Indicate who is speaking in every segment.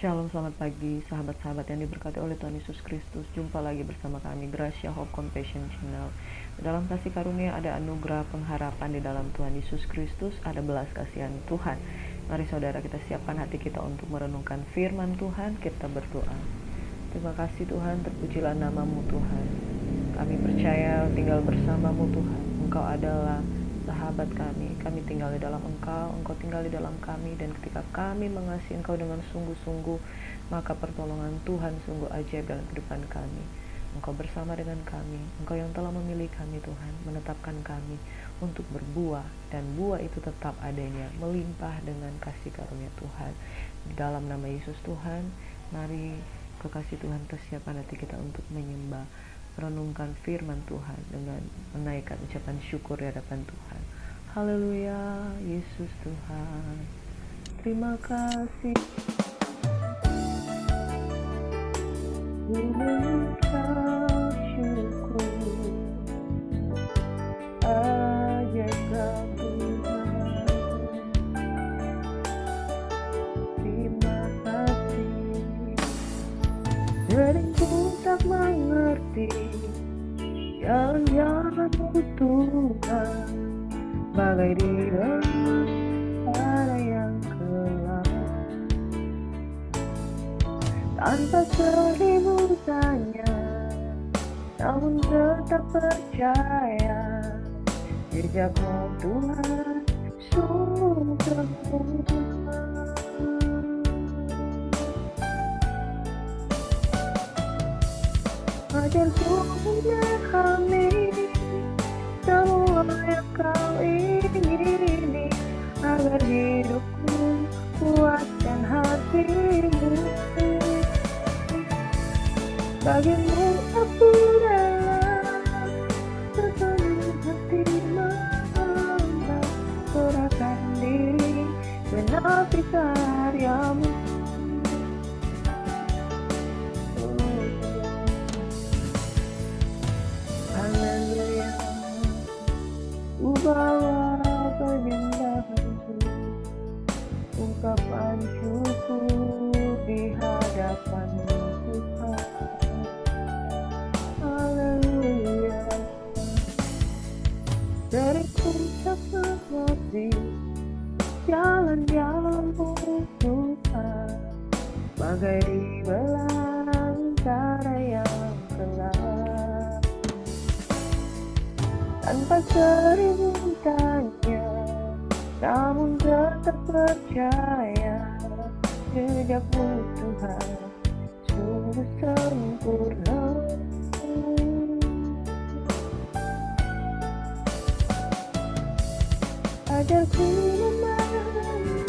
Speaker 1: Shalom, selamat pagi sahabat-sahabat yang diberkati oleh Tuhan Yesus Kristus. Jumpa lagi bersama kami Gracia Hope Compassion Channel. Dalam kasih karunia ada anugerah pengharapan di dalam Tuhan Yesus Kristus, ada belas kasihan Tuhan. Mari saudara, kita siapkan hati kita untuk merenungkan firman Tuhan. Kita berdoa. Terima kasih Tuhan, terpujilah nama-Mu Tuhan. Kami percaya tinggal bersama-Mu Tuhan. Engkau adalah sahabat kami tinggal di dalam Engkau tinggal di dalam kami, dan ketika kami mengasihi Engkau dengan sungguh-sungguh, maka pertolongan Tuhan sungguh ajaib dalam kehidupan kami. Engkau bersama dengan kami, Engkau yang telah memilih kami Tuhan, menetapkan kami untuk berbuah, dan buah itu tetap adanya, melimpah dengan kasih karunia Tuhan. Di dalam nama Yesus Tuhan, mari kekasih Tuhan persiapkan hati kita untuk menyembah, merenungkan firman Tuhan dengan menaikkan ucapan syukur di hadapan Tuhan. Haleluya, Yesus Tuhan. Terima kasih. Mengucap syukur ajaib Tuhan. Terima kasih. Seringku tak mengerti jalan-jalan-Mu Tuhan, bagai di dalam yang gelap. Tanpa seribu tanya, namun tetap percaya, jejak-Mu Tuhan sungguh sempurna. Ajarku memahami semua yang Kau ingini, agar hidupku kuatkan hatimu. Bagimu aku rela sepenuh hati menghamba, serahkan diri genapi karya-Mu. Haleluya, ku bawa penyembahanku, ungkapan syukur di hadapan-Mu Tuhan. Haleluya, dari puncak mengerti jalan-jalan-Mu Tuhan, bagai di belantara yang gelap. Tanpa seribu tanya, namun tetap percaya, jejak-Mu Tuhan sungguh sempurna. Ajarku memahami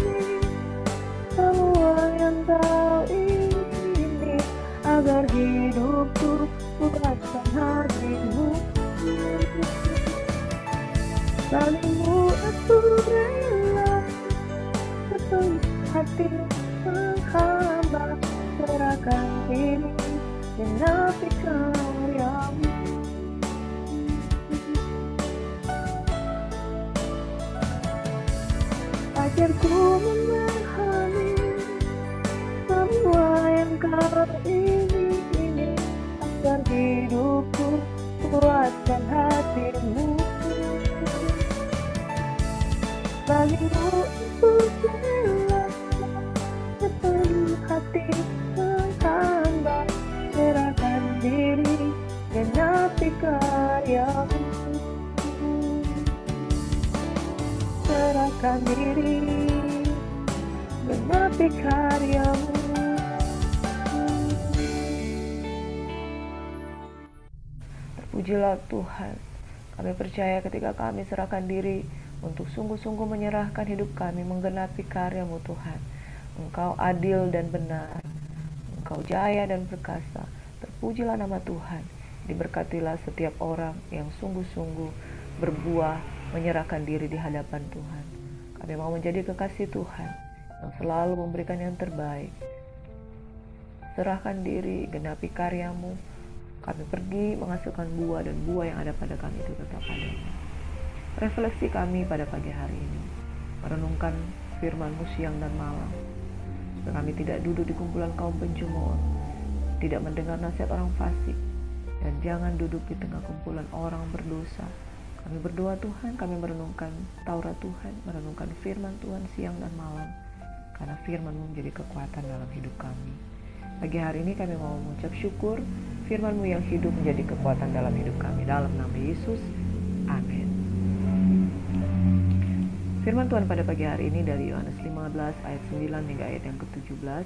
Speaker 1: semua yang Kau ingini, agar hidupku kuatkan hati-Mu. Bagimu aku rela sepenuh hati menghamba, serahkan diri genapi karya-Mu. Ajarku memahami semua yang Kau ingini, agar hidupku kuatkan hati-Mu. Bagimu aku rela sepenuh hati menghamba, serahkan diri genapi karya-Mu. Serahkan diri genapi karya-Mu. Terpujilah Tuhan. Kami percaya ketika kami serahkan diri untuk sungguh-sungguh menyerahkan hidup kami menggenapi karya-Mu Tuhan, Engkau adil dan benar, Engkau jaya dan perkasa. Terpujilah nama Tuhan. Diberkatilah setiap orang yang sungguh-sungguh berbuah, menyerahkan diri di hadapan Tuhan. Kami mau menjadi kekasih Tuhan yang selalu memberikan yang terbaik. Serahkan diri, genapi karya-Mu. Kami pergi menghasilkan buah, dan buah yang ada pada kami itu tetap adanya. Refleksi kami pada pagi hari ini, merenungkan firman-Mu siang dan malam. supaya kami tidak duduk di kumpulan kaum pencemooh, tidak mendengar nasihat orang fasik, dan jangan duduk di tengah kumpulan orang berdosa. Kami berdoa Tuhan, kami merenungkan Taurat Tuhan, merenungkan firman Tuhan siang dan malam, karena firman-Mu menjadi kekuatan dalam hidup kami. Pagi hari ini kami mau mengucap syukur, firman-Mu yang hidup menjadi kekuatan dalam hidup kami. Dalam nama Yesus, amin. Firman Tuhan pada pagi hari ini dari Yohanes 15 ayat 9 hingga ayat yang ke-17.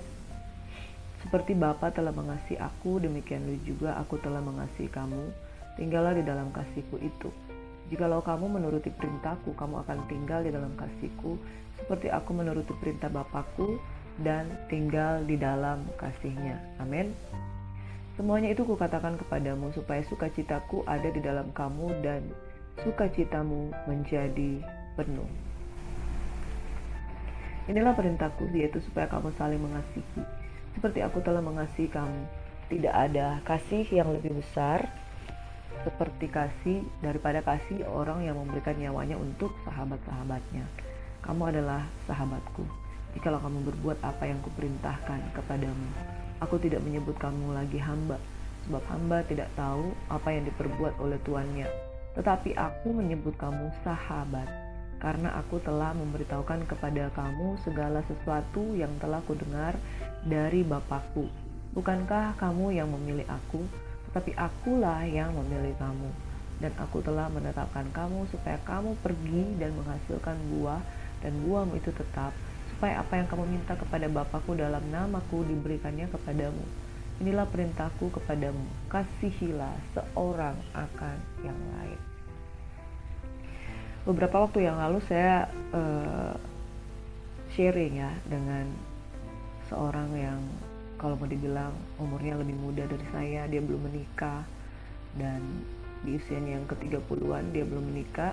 Speaker 1: Seperti Bapa telah mengasihi aku, demikian juga aku telah mengasihi kamu. Tinggallah di dalam kasih-Ku itu. Jikalau kamu menuruti perintah-Ku, kamu akan tinggal di dalam kasih-Ku, seperti aku menuruti perintah Bapa-Ku dan tinggal di dalam kasih-Nya. Amin. Semuanya itu Kukatakan kepadamu, supaya sukacitaku ada di dalam kamu dan sukacitamu menjadi penuh. Inilah perintahku, yaitu supaya kamu saling mengasihi, seperti aku telah mengasihi kamu. Tidak ada kasih yang lebih besar seperti kasih daripada kasih orang yang memberikan nyawanya untuk sahabat-sahabatnya. Kamu adalah sahabatku, jikalau kamu berbuat apa yang Kuperintahkan kepadamu. Aku tidak menyebut kamu lagi hamba, sebab hamba tidak tahu apa yang diperbuat oleh tuannya. Tetapi aku menyebut kamu sahabat, karena aku telah memberitahukan kepada kamu segala sesuatu yang telah Kudengar dari Bapa-Ku. Bukankah kamu yang memilih aku, tetapi akulah yang memilih kamu. Dan aku telah menetapkan kamu supaya kamu pergi dan menghasilkan buah, dan buahmu itu tetap, supaya apa yang kamu minta kepada Bapa-Ku dalam nama-Ku diberikannya kepadamu. Inilah perintahku kepadamu, kasihilah seorang akan yang lain. Beberapa waktu yang lalu saya sharing ya dengan seorang yang kalau mau dibilang umurnya lebih muda dari saya, dia belum menikah, dan di usianya yang ke-30-an dia belum menikah.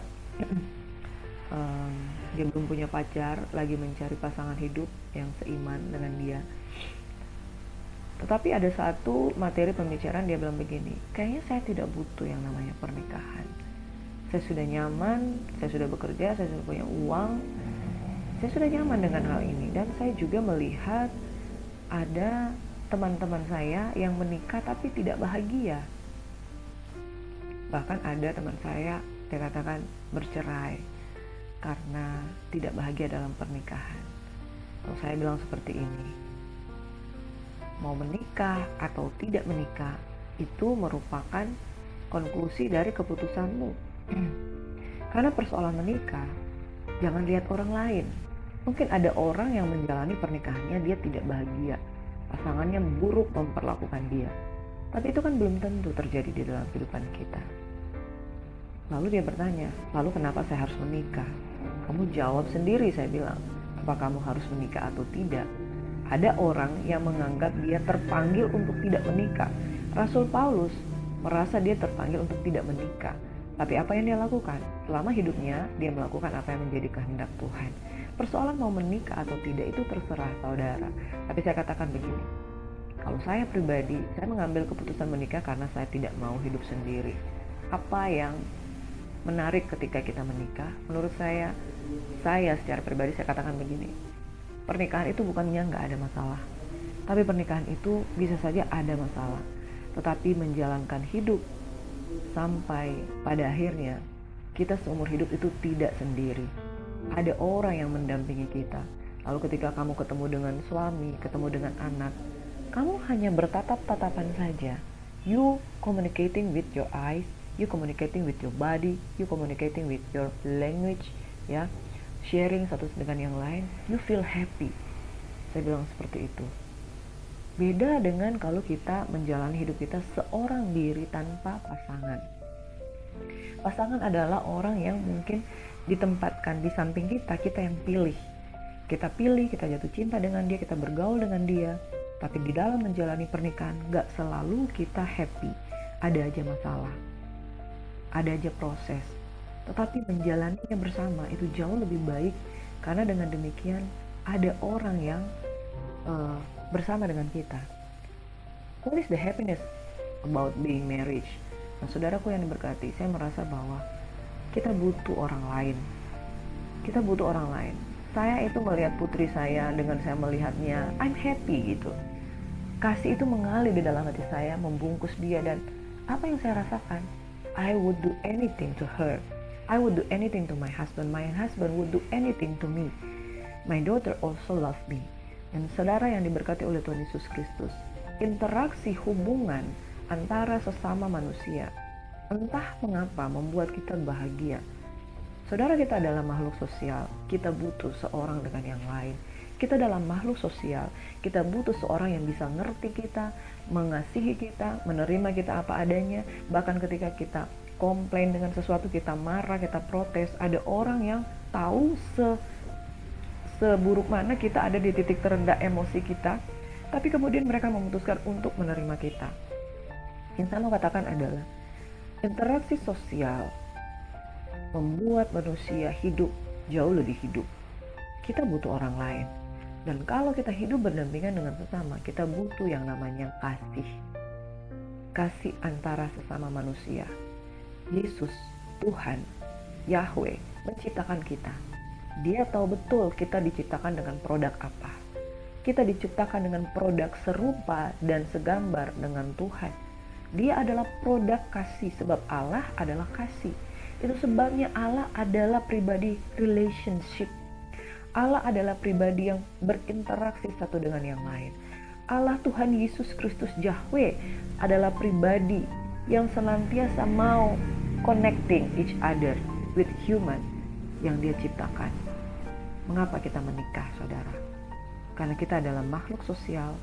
Speaker 1: Dia belum punya pacar, lagi mencari pasangan hidup yang seiman dengan dia. Tetapi ada satu materi pembicaraan dia bilang begini, kayaknya saya tidak butuh yang namanya pernikahan. Saya sudah nyaman, saya sudah bekerja, saya sudah punya uang, saya sudah nyaman dengan hal ini. Dan saya juga melihat ada teman-teman saya yang menikah tapi tidak bahagia. Bahkan ada teman saya, dia katakan bercerai karena tidak bahagia dalam pernikahan. Kalau saya bilang seperti ini, mau menikah atau tidak menikah itu merupakan konklusi dari keputusanmu. Karena persoalan menikah, jangan lihat orang lain. Mungkin ada orang yang menjalani pernikahannya dia tidak bahagia, pasangannya buruk memperlakukan dia. Tapi itu kan belum tentu terjadi di dalam kehidupan kita. Lalu dia bertanya, lalu kenapa saya harus menikah? Kamu jawab sendiri, saya bilang. Apa kamu harus menikah atau tidak? Ada orang yang menganggap dia terpanggil untuk tidak menikah. Rasul Paulus merasa dia terpanggil untuk tidak menikah. Tapi apa yang dia lakukan? Selama hidupnya, dia melakukan apa yang menjadi kehendak Tuhan. Persoalan mau menikah atau tidak itu terserah saudara. Tapi saya katakan begini, kalau saya pribadi, saya mengambil keputusan menikah karena saya tidak mau hidup sendiri. Apa yang menarik ketika kita menikah? Menurut saya secara pribadi saya katakan begini, pernikahan itu bukannya nggak ada masalah, tapi pernikahan itu bisa saja ada masalah. Tetapi menjalankan hidup sampai pada akhirnya, kita seumur hidup itu tidak sendiri. Ada orang yang mendampingi kita. Lalu ketika kamu ketemu dengan suami, ketemu dengan anak, kamu hanya bertatap-tatapan saja. You communicating with your eyes, you communicating with your body, you communicating with your language, ya, sharing satu dengan yang lain, you feel happy. Saya bilang seperti itu. Beda dengan kalau kita menjalani hidup kita seorang diri tanpa pasangan. Pasangan adalah orang yang mungkin ditempatkan di samping kita, kita yang pilih. Kita pilih, kita jatuh cinta dengan dia, kita bergaul dengan dia. Tapi di dalam menjalani pernikahan, gak selalu kita happy. Ada aja masalah, ada aja proses. Tetapi menjalaninya bersama itu jauh lebih baik, karena dengan demikian ada orang yang bersama dengan kita. What is the happiness about being married? Nah, saudaraku yang diberkati, saya merasa bahwa kita butuh orang lain. Kita butuh orang lain. Saya itu melihat putri saya, dengan saya melihatnya, I'm happy gitu. Kasih itu mengalir di dalam hati saya, membungkus dia, dan apa yang saya rasakan? I would do anything to her. I would do anything to my husband. My husband would do anything to me. My daughter also love me. Dan saudara yang diberkati oleh Tuhan Yesus Kristus, interaksi hubungan antara sesama manusia, entah mengapa membuat kita bahagia. Saudara, kita adalah makhluk sosial, kita butuh seorang dengan yang lain. Kita dalam makhluk sosial, kita butuh seorang yang bisa ngerti kita, mengasihi kita, menerima kita apa adanya. Bahkan ketika kita komplain dengan sesuatu, kita marah, kita protes, ada orang yang tahu seburuk mana kita ada di titik terendah emosi kita, tapi kemudian mereka memutuskan untuk menerima kita. Yang saya mau katakan adalah, interaksi sosial membuat manusia hidup jauh lebih hidup. Kita butuh orang lain. Dan kalau kita hidup berdampingan dengan sesama, kita butuh yang namanya kasih. Kasih antara sesama manusia. Yesus, Tuhan, Yahweh menciptakan kita. Dia tahu betul kita diciptakan dengan produk apa. Kita diciptakan dengan produk serupa dan segambar dengan Tuhan. Dia adalah produk kasih, sebab Allah adalah kasih. Itu sebabnya Allah adalah pribadi relationship. Allah adalah pribadi yang berinteraksi satu dengan yang lain. Allah Tuhan Yesus Kristus Yahweh adalah pribadi yang senantiasa mau connecting each other with human yang dia ciptakan. Mengapa kita menikah, saudara? Karena kita adalah makhluk sosial,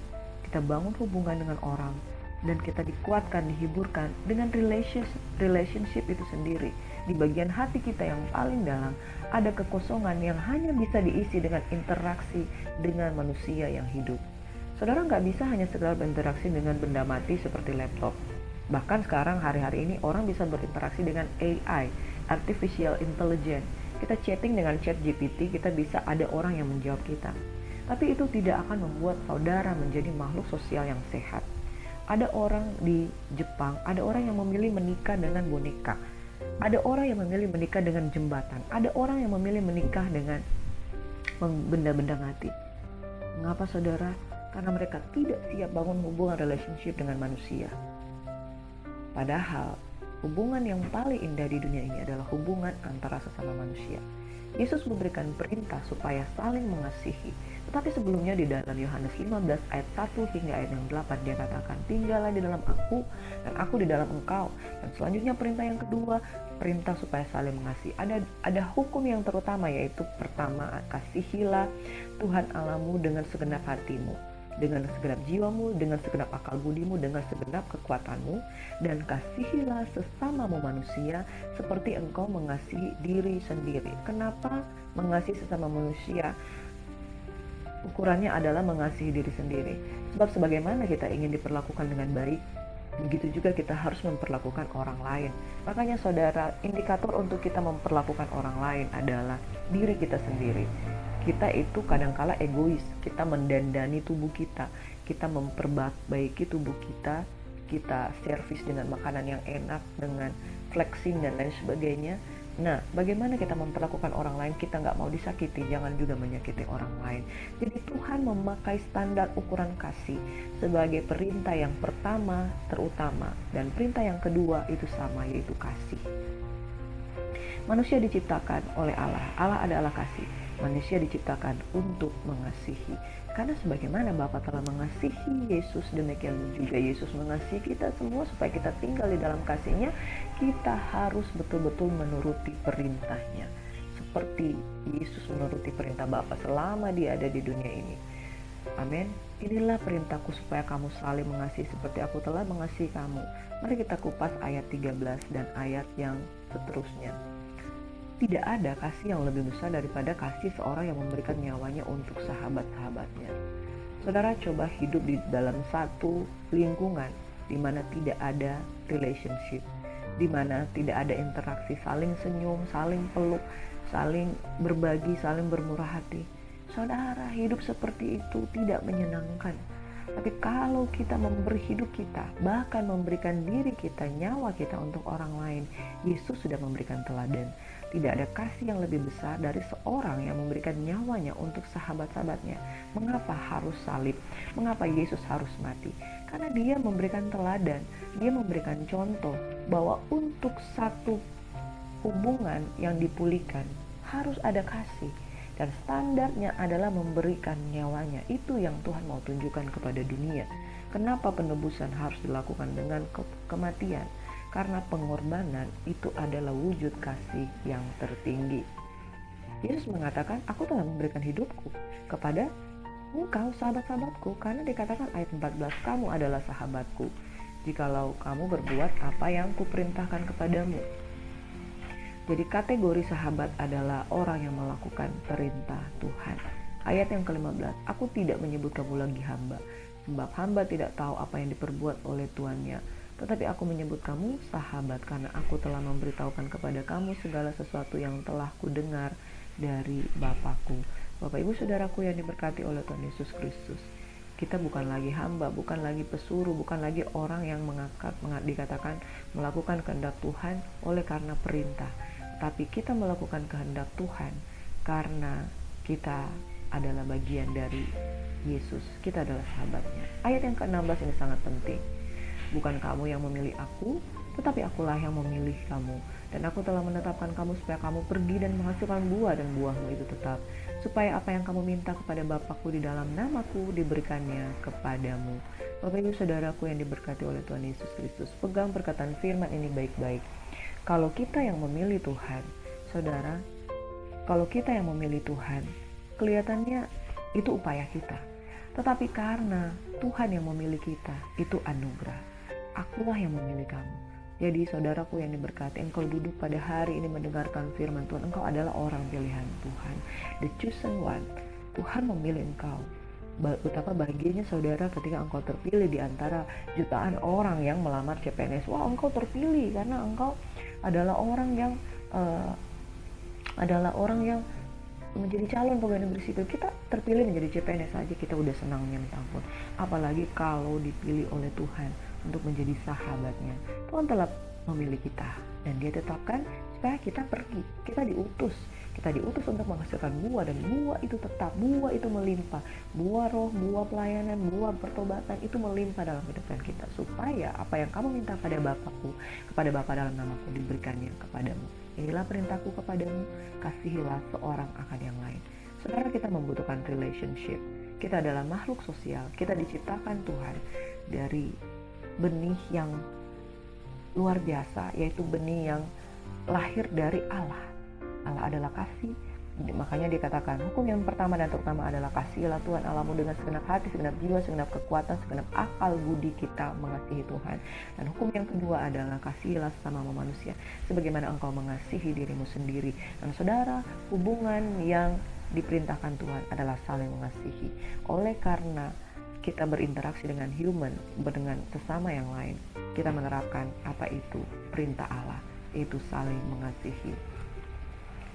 Speaker 1: kita bangun hubungan dengan orang, dan kita dikuatkan, dihiburkan dengan relationship itu sendiri. Di bagian hati kita yang paling dalam ada kekosongan yang hanya bisa diisi dengan interaksi dengan manusia yang hidup. Saudara nggak bisa hanya sekedar berinteraksi dengan benda mati seperti laptop. Bahkan sekarang hari-hari ini orang bisa berinteraksi dengan AI, Artificial Intelligence. Kita chatting dengan ChatGPT, kita bisa ada orang yang menjawab kita. Tapi itu tidak akan membuat saudara menjadi makhluk sosial yang sehat. Ada orang di Jepang, ada orang yang memilih menikah dengan boneka. Ada orang yang memilih menikah dengan jembatan. Ada orang yang memilih menikah dengan benda-benda mati. Mengapa, saudara? Karena mereka tidak siap bangun hubungan relationship dengan manusia. Padahal hubungan yang paling indah di dunia ini adalah hubungan antara sesama manusia. Yesus memberikan perintah supaya saling mengasihi. Tetapi sebelumnya di dalam Yohanes 15 ayat 1 hingga ayat yang 8 dia katakan, tinggallah di dalam aku dan aku di dalam engkau. Dan selanjutnya perintah yang kedua, perintah supaya saling mengasihi. Ada hukum yang terutama, yaitu pertama, kasihilah Tuhan Allahmu dengan segenap hatimu, dengan segenap jiwamu, dengan segenap akal budimu, dengan segenap kekuatanmu, dan kasihilah sesamamu manusia seperti engkau mengasihi diri sendiri. Kenapa mengasihi sesama manusia? Ukurannya adalah mengasihi diri sendiri. Sebab sebagaimana kita ingin diperlakukan dengan baik, begitu juga kita harus memperlakukan orang lain. Makanya saudara, indikator untuk kita memperlakukan orang lain adalah diri kita sendiri. Kita itu kadangkala egois, kita mendandani tubuh kita memperbaiki tubuh kita servis dengan makanan yang enak, dengan flexing dan lain sebagainya. Nah, bagaimana kita memperlakukan orang lain? Kita nggak mau disakiti, jangan juga menyakiti orang lain. Jadi Tuhan memakai standar ukuran kasih sebagai perintah yang pertama terutama, dan perintah yang kedua itu sama, yaitu kasih. Manusia diciptakan oleh Allah. Allah adalah kasih. Manusia diciptakan untuk mengasihi. Karena sebagaimana Bapa telah mengasihi Yesus, demikian juga Yesus mengasihi kita semua supaya kita tinggal di dalam kasih-Nya. Kita harus betul-betul menuruti perintahnya. Seperti Yesus menuruti perintah Bapa selama Dia ada di dunia ini. Amin. Inilah perintahku supaya kamu saling mengasihi seperti aku telah mengasihi kamu. Mari kita kupas ayat 13 dan ayat yang seterusnya. Tidak ada kasih yang lebih besar daripada kasih seorang yang memberikan nyawanya untuk sahabat-sahabatnya. Saudara, coba hidup di dalam satu lingkungan di mana tidak ada relationship, di mana tidak ada interaksi, saling senyum, saling peluk, saling berbagi, saling bermurah hati. Saudara, hidup seperti itu tidak menyenangkan. Tapi kalau kita memberi hidup kita, bahkan memberikan diri kita, nyawa kita untuk orang lain, Yesus sudah memberikan teladan. Tidak ada kasih yang lebih besar dari seorang yang memberikan nyawanya untuk sahabat-sahabatnya. Mengapa harus salib? Mengapa Yesus harus mati? Karena dia memberikan teladan, dia memberikan contoh bahwa untuk satu hubungan yang dipulihkan harus ada kasih. Dan standarnya adalah memberikan nyawanya. Itu yang Tuhan mau tunjukkan kepada dunia. Kenapa penebusan harus dilakukan dengan kematian? Karena pengorbanan itu adalah wujud kasih yang tertinggi. Yesus mengatakan, aku telah memberikan hidupku kepada engkau, sahabat-sahabatku. Karena dikatakan ayat 14, kamu adalah sahabatku jikalau kamu berbuat apa yang kuperintahkan kepadamu. Jadi kategori sahabat adalah orang yang melakukan perintah Tuhan. Ayat yang ke-15, aku tidak menyebut kamu lagi hamba, sebab hamba tidak tahu apa yang diperbuat oleh tuannya. Tetapi aku menyebut kamu sahabat, karena aku telah memberitahukan kepada kamu segala sesuatu yang telah kudengar dari Bapakku. Bapak, Ibu, Saudaraku yang diberkati oleh Tuhan Yesus Kristus. Kita bukan lagi hamba, bukan lagi pesuruh, bukan lagi orang yang dikatakan melakukan kehendak Tuhan oleh karena perintah. Tapi kita melakukan kehendak Tuhan karena kita adalah bagian dari Yesus. Kita adalah sahabatnya. Ayat yang ke-16 ini sangat penting. Bukan kamu yang memilih aku, tetapi akulah yang memilih kamu. Dan aku telah menetapkan kamu supaya kamu pergi dan menghasilkan buah, dan buahmu itu tetap. Supaya apa yang kamu minta kepada Bapakku di dalam namaku diberikannya kepadamu. Bapak, Ibu, Saudaraku yang diberkati oleh Tuhan Yesus Kristus, pegang perkataan firman ini baik-baik. Kalau kita yang memilih Tuhan, saudara, kalau kita yang memilih Tuhan, kelihatannya itu upaya kita. Tetapi karena Tuhan yang memilih kita, itu anugerah. Akulah yang memilih kamu. Jadi saudaraku yang diberkati, engkau duduk pada hari ini mendengarkan firman Tuhan, engkau adalah orang pilihan Tuhan, the chosen one. Tuhan memilih engkau. Betapa bahagianya saudara ketika engkau terpilih di antara jutaan orang yang melamar CPNS. Wah, engkau terpilih karena engkau adalah orang yang menjadi calon pegawai negeri sipil. Kita terpilih menjadi CPNS saja kita udah senangnya minta ampun. Apalagi kalau dipilih oleh Tuhan untuk menjadi sahabatnya. Tuhan telah memilih kita dan dia tetapkan supaya kita pergi. Kita diutus untuk menghasilkan buah, dan buah itu tetap, buah itu melimpah, buah roh, buah pelayanan, buah pertobatan itu melimpah dalam kehidupan kita, supaya apa yang kamu minta pada Bapakku, kepada Bapa dalam namaku, diberikannya kepadamu. Inilah perintahku kepadamu, kasihilah seorang akan yang lain. Saudara, kita membutuhkan relationship. Kita adalah makhluk sosial. Kita diciptakan Tuhan dari benih yang luar biasa, yaitu benih yang lahir dari Allah. Allah adalah kasih. Makanya dikatakan hukum yang pertama dan terutama adalah kasihilah Tuhan Allahmu dengan segenap hati, segenap jiwa, segenap kekuatan, segenap akal budi kita mengasihi Tuhan. Dan hukum yang kedua adalah kasihilah sesama manusia sebagaimana engkau mengasihi dirimu sendiri. Dan saudara, hubungan yang diperintahkan Tuhan adalah saling mengasihi. Oleh karena kita berinteraksi dengan human, dengan sesama yang lain, kita menerapkan apa itu perintah Allah, yaitu saling mengasihi.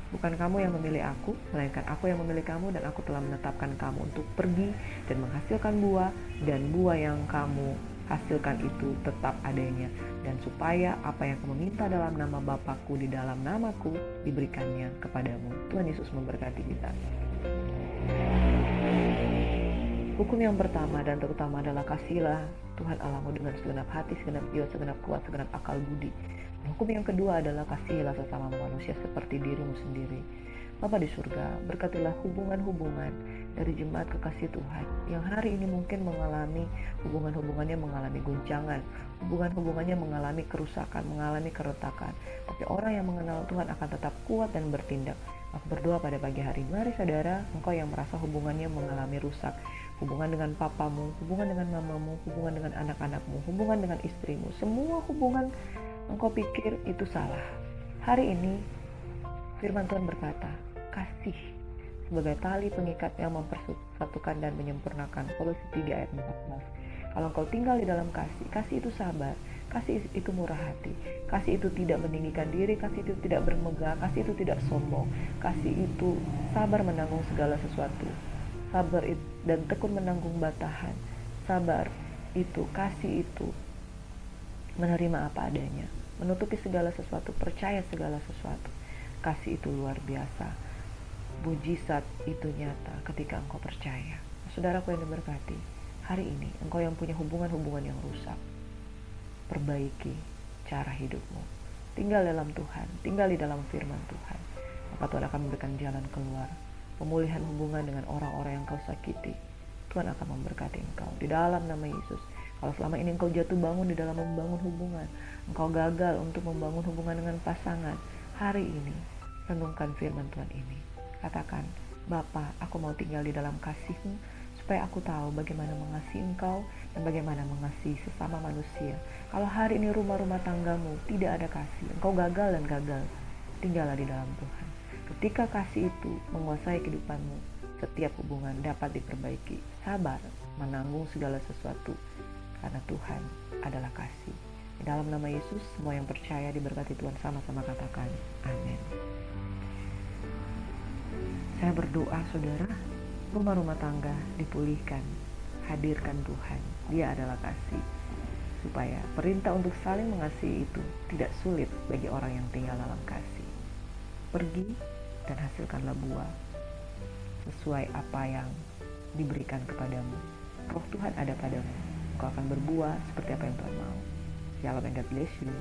Speaker 1: Bukan kamu yang memilih aku, melainkan aku yang memilih kamu, dan aku telah menetapkan kamu untuk pergi dan menghasilkan buah, dan buah yang kamu hasilkan itu tetap adanya, dan supaya apa yang kamu minta dalam nama Bapakku di dalam namaku diberikannya kepadamu. Tuhan Yesus memberkati kita. Hukum yang pertama dan terutama adalah kasihilah Tuhan Allahmu dengan segenap hati, segenap jiwa, segenap kuat, segenap akal budi. Hukum yang kedua adalah kasihilah sesama manusia seperti dirimu sendiri. Bapa di surga, berkatilah hubungan-hubungan dari jemaat kekasih Tuhan yang hari ini mungkin mengalami hubungannya mengalami guncangan, hubungannya mengalami kerusakan, mengalami keretakan. Tapi orang yang mengenal Tuhan akan tetap kuat dan bertindak. Aku berdoa pada pagi hari, mari saudara, engkau yang merasa hubungannya mengalami rusak, hubungan dengan papamu, hubungan dengan mamamu, hubungan dengan anak-anakmu, hubungan dengan istrimu, semua hubungan engkau pikir itu salah. Hari ini firman Tuhan berkata, kasih sebagai tali pengikat yang mempersatukan dan menyempurnakan. Kolose 3 ayat 14. Kalau engkau tinggal di dalam kasih, kasih itu sabar, kasih itu murah hati, kasih itu tidak meninggikan diri, kasih itu tidak bermegah, kasih itu tidak sombong, kasih itu sabar menanggung segala sesuatu, sabar dan tekun menanggung batahan, sabar itu, kasih itu, menerima apa adanya, menutupi segala sesuatu, percaya segala sesuatu. Kasih itu luar biasa. Mujizat itu nyata ketika engkau percaya. Saudaraku yang diberkati, hari ini engkau yang punya hubungan-hubungan yang rusak, perbaiki cara hidupmu. Tinggal dalam Tuhan, tinggal di dalam firman Tuhan. Maka Tuhan akan memberikan jalan keluar, pemulihan hubungan dengan orang-orang yang kau sakiti. Tuhan akan memberkati engkau di dalam nama Yesus. Kalau selama ini engkau jatuh bangun di dalam membangun hubungan, engkau gagal untuk membangun hubungan dengan pasangan, hari ini renungkan firman Tuhan ini. Katakan, Bapa, aku mau tinggal di dalam kasih-Mu, supaya aku tahu bagaimana mengasihi engkau dan bagaimana mengasihi sesama manusia. Kalau hari ini rumah-rumah tanggamu tidak ada kasih, engkau gagal dan gagal, tinggallah di dalam Tuhan. Ketika kasih itu menguasai kehidupanmu, setiap hubungan dapat diperbaiki. Sabar menanggung segala sesuatu, karena Tuhan adalah kasih. Di dalam nama Yesus, semua yang percaya diberkati Tuhan, sama-sama katakan amin. Saya berdoa saudara, rumah-rumah tangga dipulihkan, hadirkan Tuhan, Dia adalah kasih, supaya perintah untuk saling mengasihi itu tidak sulit bagi orang yang tinggal dalam kasih. Pergi dan hasilkanlah buah sesuai apa yang diberikan kepadamu. Roh Tuhan ada padamu, kau akan berbuah seperti apa yang Tuhan mau. Shalom and God bless you.